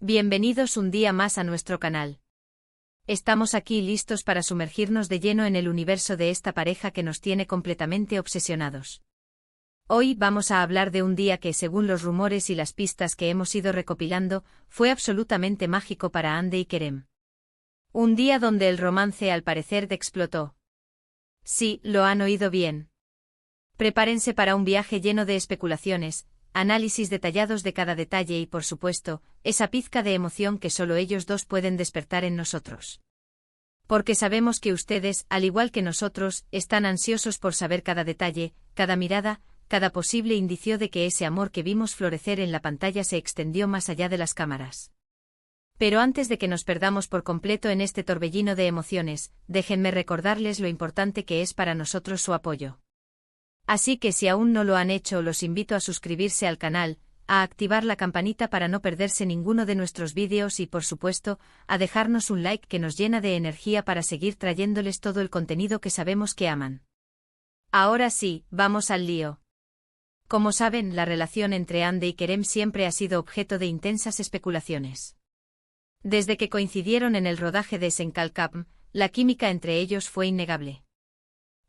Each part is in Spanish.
Bienvenidos un día más a nuestro canal. Estamos aquí listos para sumergirnos de lleno en el universo de esta pareja que nos tiene completamente obsesionados. Hoy vamos a hablar de un día que, según los rumores y las pistas que hemos ido recopilando, fue absolutamente mágico para Hande y Kerem. Un día donde el romance al parecer explotó. Sí, lo han oído bien. Prepárense para un viaje lleno de especulaciones, análisis detallados de cada detalle y, por supuesto, esa pizca de emoción que solo ellos dos pueden despertar en nosotros. Porque sabemos que ustedes, al igual que nosotros, están ansiosos por saber cada detalle, cada mirada, cada posible indicio de que ese amor que vimos florecer en la pantalla se extendió más allá de las cámaras. Pero antes de que nos perdamos por completo en este torbellino de emociones, déjenme recordarles lo importante que es para nosotros su apoyo. Así que si aún no lo han hecho, los invito a suscribirse al canal, a activar la campanita para no perderse ninguno de nuestros vídeos y, por supuesto, a dejarnos un like que nos llena de energía para seguir trayéndoles todo el contenido que sabemos que aman. Ahora sí, vamos al lío. Como saben, la relación entre Hande y Kerem siempre ha sido objeto de intensas especulaciones. Desde que coincidieron en el rodaje de Senkalkam, la química entre ellos fue innegable.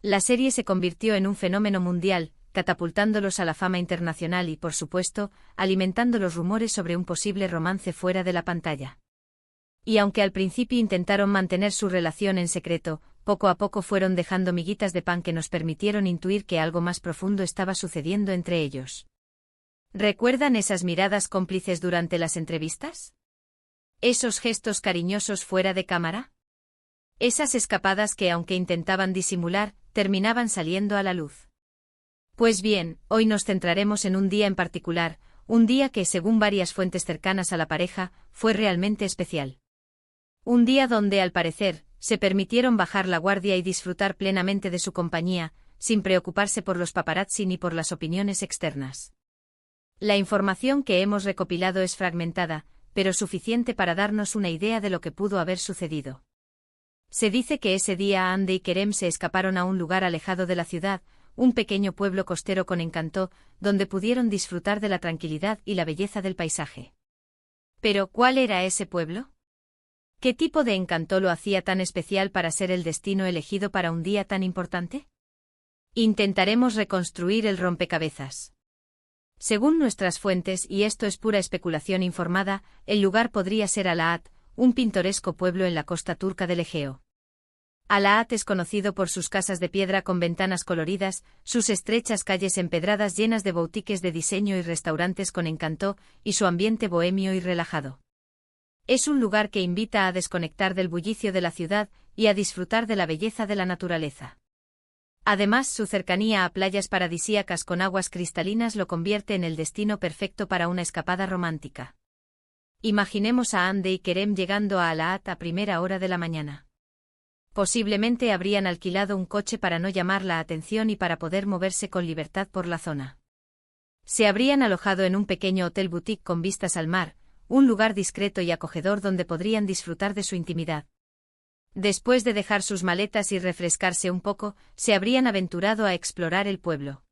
La serie se convirtió en un fenómeno mundial, catapultándolos a la fama internacional y, por supuesto, alimentando los rumores sobre un posible romance fuera de la pantalla. Y aunque al principio intentaron mantener su relación en secreto, poco a poco fueron dejando miguitas de pan que nos permitieron intuir que algo más profundo estaba sucediendo entre ellos. ¿Recuerdan esas miradas cómplices durante las entrevistas? ¿Esos gestos cariñosos fuera de cámara? Esas escapadas que, aunque intentaban disimular, terminaban saliendo a la luz. Pues bien, hoy nos centraremos en un día en particular, un día que, según varias fuentes cercanas a la pareja, fue realmente especial. Un día donde, al parecer, se permitieron bajar la guardia y disfrutar plenamente de su compañía, sin preocuparse por los paparazzi ni por las opiniones externas. La información que hemos recopilado es fragmentada, pero suficiente para darnos una idea de lo que pudo haber sucedido. Se dice que ese día Hande y Kerem se escaparon a un lugar alejado de la ciudad, un pequeño pueblo costero con encanto, donde pudieron disfrutar de la tranquilidad y la belleza del paisaje. Pero, ¿cuál era ese pueblo? ¿Qué tipo de encanto lo hacía tan especial para ser el destino elegido para un día tan importante? Intentaremos reconstruir el rompecabezas. Según nuestras fuentes, y esto es pura especulación informada, el lugar podría ser Alaat, un pintoresco pueblo en la costa turca del Egeo. Alaat es conocido por sus casas de piedra con ventanas coloridas, sus estrechas calles empedradas llenas de boutiques de diseño y restaurantes con encanto, y su ambiente bohemio y relajado. Es un lugar que invita a desconectar del bullicio de la ciudad y a disfrutar de la belleza de la naturaleza. Además, su cercanía a playas paradisíacas con aguas cristalinas lo convierte en el destino perfecto para una escapada romántica. Imaginemos a Hande y Kerem llegando a Alaat a primera hora de la mañana. Posiblemente habrían alquilado un coche para no llamar la atención y para poder moverse con libertad por la zona. Se habrían alojado en un pequeño hotel boutique con vistas al mar, un lugar discreto y acogedor donde podrían disfrutar de su intimidad. Después de dejar sus maletas y refrescarse un poco, se habrían aventurado a explorar el pueblo.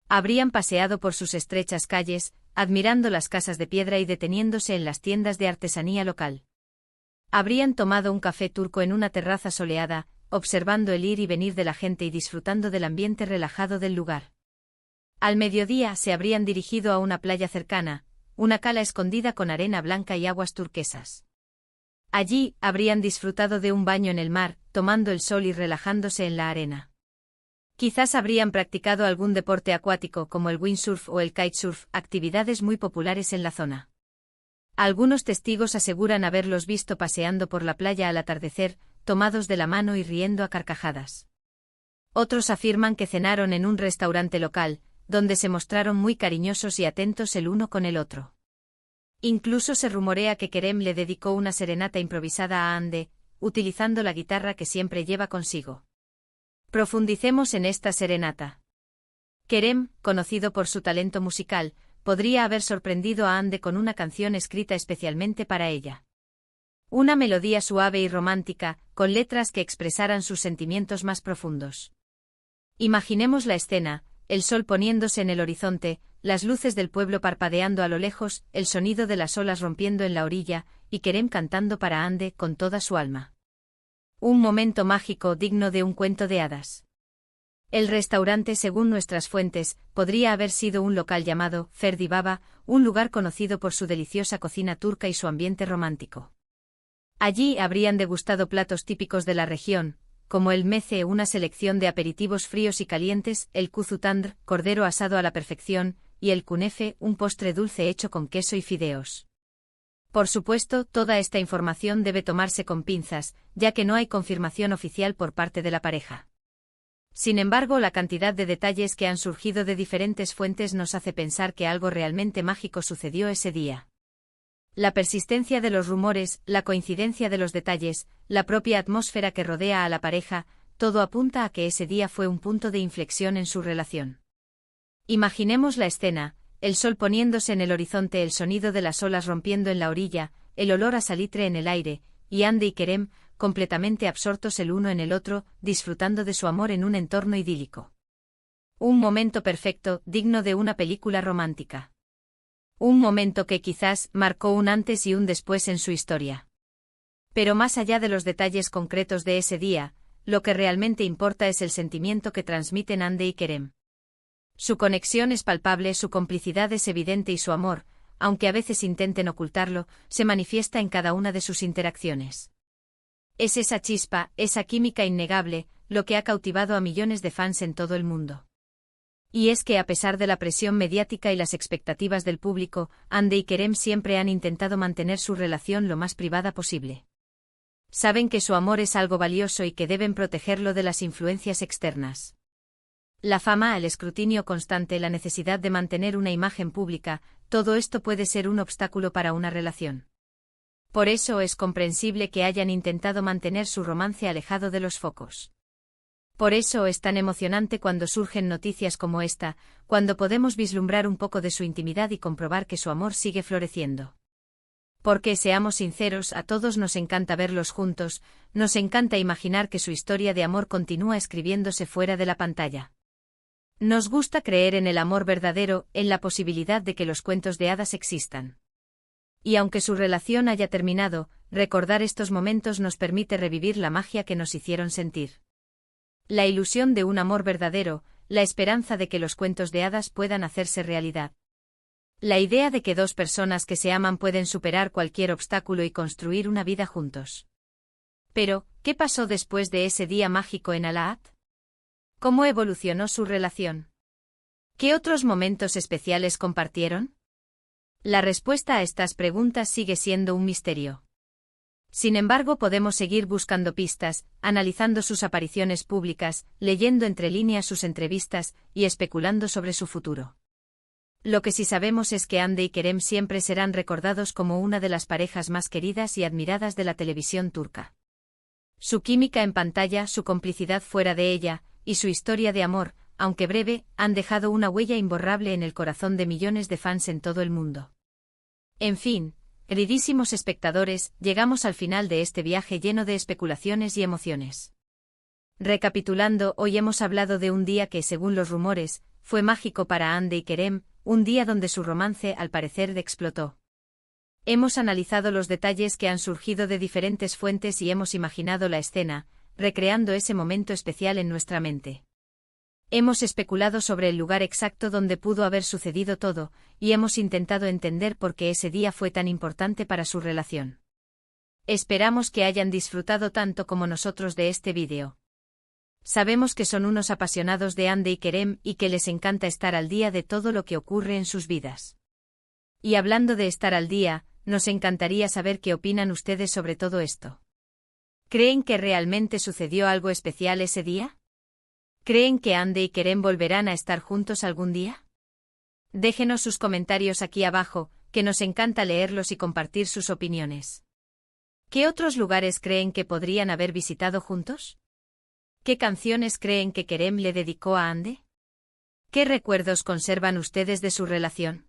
Habrían paseado por sus estrechas calles, admirando las casas de piedra y deteniéndose en las tiendas de artesanía local. Habrían tomado un café turco en una terraza soleada, observando el ir y venir de la gente y disfrutando del ambiente relajado del lugar. Al mediodía se habrían dirigido a una playa cercana, una cala escondida con arena blanca y aguas turquesas. Allí habrían disfrutado de un baño en el mar, tomando el sol y relajándose en la arena. Quizás habrían practicado algún deporte acuático como el windsurf o el kitesurf, actividades muy populares en la zona. Algunos testigos aseguran haberlos visto paseando por la playa al atardecer, tomados de la mano y riendo a carcajadas. Otros afirman que cenaron en un restaurante local, donde se mostraron muy cariñosos y atentos el uno con el otro. Incluso se rumorea que Kerem le dedicó una serenata improvisada a Hande, utilizando la guitarra que siempre lleva consigo. Profundicemos en esta serenata. Kerem, conocido por su talento musical, podría haber sorprendido a Hande con una canción escrita especialmente para ella. Una melodía suave y romántica, con letras que expresaran sus sentimientos más profundos. Imaginemos la escena, el sol poniéndose en el horizonte, las luces del pueblo parpadeando a lo lejos, el sonido de las olas rompiendo en la orilla, y Kerem cantando para Ande con toda su alma. Un momento mágico digno de un cuento de hadas. El restaurante, según nuestras fuentes, podría haber sido un local llamado Ferdi Baba, un lugar conocido por su deliciosa cocina turca y su ambiente romántico. Allí habrían degustado platos típicos de la región, como el meze, una selección de aperitivos fríos y calientes, el kuzu tandr, cordero asado a la perfección, y el kunefe, un postre dulce hecho con queso y fideos. Por supuesto, toda esta información debe tomarse con pinzas, ya que no hay confirmación oficial por parte de la pareja. Sin embargo, la cantidad de detalles que han surgido de diferentes fuentes nos hace pensar que algo realmente mágico sucedió ese día. La persistencia de los rumores, la coincidencia de los detalles, la propia atmósfera que rodea a la pareja, todo apunta a que ese día fue un punto de inflexión en su relación. Imaginemos la escena, el sol poniéndose en el horizonte, el sonido de las olas rompiendo en la orilla, el olor a salitre en el aire, y Ande y Kerem, completamente absortos el uno en el otro, disfrutando de su amor en un entorno idílico. Un momento perfecto, digno de una película romántica. Un momento que quizás marcó un antes y un después en su historia. Pero más allá de los detalles concretos de ese día, lo que realmente importa es el sentimiento que transmiten Ande y Kerem. Su conexión es palpable, su complicidad es evidente y su amor, aunque a veces intenten ocultarlo, se manifiesta en cada una de sus interacciones. Es esa chispa, esa química innegable, lo que ha cautivado a millones de fans en todo el mundo. Y es que a pesar de la presión mediática y las expectativas del público, Ande y Kerem siempre han intentado mantener su relación lo más privada posible. Saben que su amor es algo valioso y que deben protegerlo de las influencias externas. La fama, el escrutinio constante, la necesidad de mantener una imagen pública, todo esto puede ser un obstáculo para una relación. Por eso es comprensible que hayan intentado mantener su romance alejado de los focos. Por eso es tan emocionante cuando surgen noticias como esta, cuando podemos vislumbrar un poco de su intimidad y comprobar que su amor sigue floreciendo. Porque, seamos sinceros, a todos nos encanta verlos juntos, nos encanta imaginar que su historia de amor continúa escribiéndose fuera de la pantalla. Nos gusta creer en el amor verdadero, en la posibilidad de que los cuentos de hadas existan. Y aunque su relación haya terminado, recordar estos momentos nos permite revivir la magia que nos hicieron sentir. La ilusión de un amor verdadero, la esperanza de que los cuentos de hadas puedan hacerse realidad. La idea de que dos personas que se aman pueden superar cualquier obstáculo y construir una vida juntos. Pero, ¿qué pasó después de ese día mágico en Alaat? ¿Cómo evolucionó su relación? ¿Qué otros momentos especiales compartieron? La respuesta a estas preguntas sigue siendo un misterio. Sin embargo, podemos seguir buscando pistas, analizando sus apariciones públicas, leyendo entre líneas sus entrevistas y especulando sobre su futuro. Lo que sí sabemos es que Ande y Kerem siempre serán recordados como una de las parejas más queridas y admiradas de la televisión turca. Su química en pantalla, su complicidad fuera de ella, y su historia de amor, aunque breve, han dejado una huella imborrable en el corazón de millones de fans en todo el mundo. En fin, queridísimos espectadores, llegamos al final de este viaje lleno de especulaciones y emociones. Recapitulando, hoy hemos hablado de un día que, según los rumores, fue mágico para Ande y Kerem, un día donde su romance al parecer explotó. Hemos analizado los detalles que han surgido de diferentes fuentes y hemos imaginado la escena, recreando ese momento especial en nuestra mente. Hemos especulado sobre el lugar exacto donde pudo haber sucedido todo, y hemos intentado entender por qué ese día fue tan importante para su relación. Esperamos que hayan disfrutado tanto como nosotros de este vídeo. Sabemos que son unos apasionados de Ande y Kerem y que les encanta estar al día de todo lo que ocurre en sus vidas. Y hablando de estar al día, nos encantaría saber qué opinan ustedes sobre todo esto. ¿Creen que realmente sucedió algo especial ese día? ¿Creen que Ande y Kerem volverán a estar juntos algún día? Déjenos sus comentarios aquí abajo, que nos encanta leerlos y compartir sus opiniones. ¿Qué otros lugares creen que podrían haber visitado juntos? ¿Qué canciones creen que Kerem le dedicó a Ande? ¿Qué recuerdos conservan ustedes de su relación?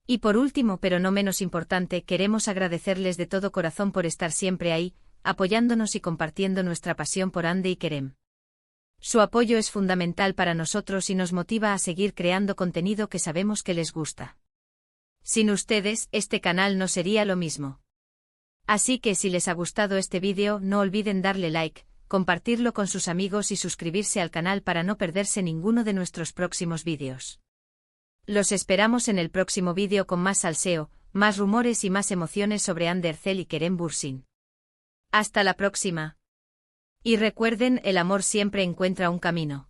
Y por último, pero no menos importante, queremos agradecerles de todo corazón por estar siempre ahí, apoyándonos y compartiendo nuestra pasión por Ande y Kerem. Su apoyo es fundamental para nosotros y nos motiva a seguir creando contenido que sabemos que les gusta. Sin ustedes, este canal no sería lo mismo. Así que si les ha gustado este vídeo, no olviden darle like, compartirlo con sus amigos y suscribirse al canal para no perderse ninguno de nuestros próximos vídeos. Los esperamos en el próximo vídeo con más salseo, más rumores y más emociones sobre Ander Zel y Kerem Bürsin. Hasta la próxima. Y recuerden, el amor siempre encuentra un camino.